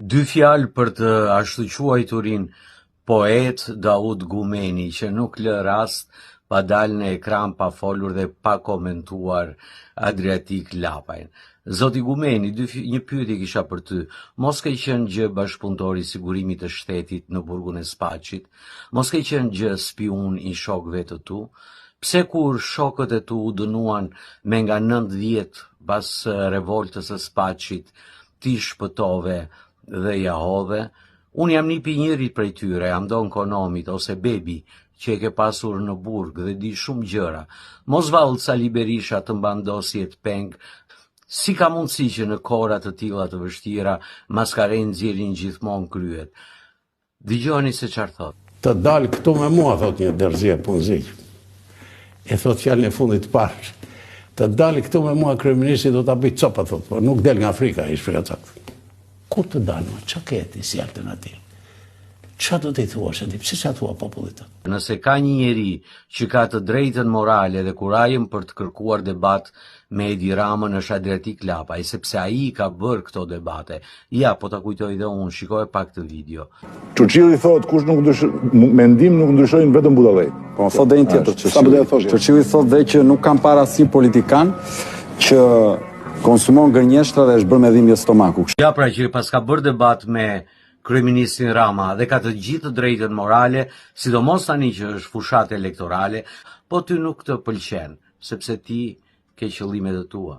Dy fjalë për të ashtu quajturin poet Daud Gumeni, që nuk lë rast pa dalë në ekran pa folur dhe pa komentuar Adriatik Lapajn. Zoti Gumeni, një pyetje kisha për ty. Mos ke qenë gjë bashkëpunëtori i sigurimit të shtetit në burgun e Spaçit? Mos ke qenë gjë spiun i shokëve të tu? Pse kur shokët e tu u dënuan me nga 9 vjet pas revoltës së Spaçit, ti shpëtove dhe ja hodhe? Unë jam nipi njëri prej tyre, Amdon Konomit ose Bebi, që e ke pasur në burg dhe di shumë gjëra. Mos vallë Sali Berisha të mbandosje të peng. Si ka mundësi që në kohra të tilla të vështira maskaren nxjerrin gjithmonë kryet? Dëgjoni se çfarë thot. Të dalë këtu me mua, thot një Derzia Punzik. E thot fjalën e fundit të parë. Të dalë këtu me mua kryeministri do ta bëj copa, thot, po nuk del nga Afrika, i shpjegat. Ku të dalë, çka ke ti si alternativë? Qa do të i thua, shëndi, pse qa thua popullit të? Nëse ka një njeri që ka të drejtën morale dhe kurajën për të kërkuar debat me Edi Ramën është Adriatik Lapaj, sepse ai ka bërë këto debate. Ja, po ta kujtoj dhe unë, shikoj pak të video. Churchilli thot, kush nuk mendim nuk ndryshojnë vetëm budallëj. Po, thot dhe një tjetër Churchilli. Churchilli thot dhe që nuk kam para si politikan që konsumon gërnjeshtra dhe është bërë me dhimbje stomaku. Ja, pra që pas ka bërë debat me kryeministrin Rama dhe ka të gjithë të drejtën morale, sidomos tani që është fushat elektorale, po ty nuk të pëlqen, sepse ti ke qëllimet e tua.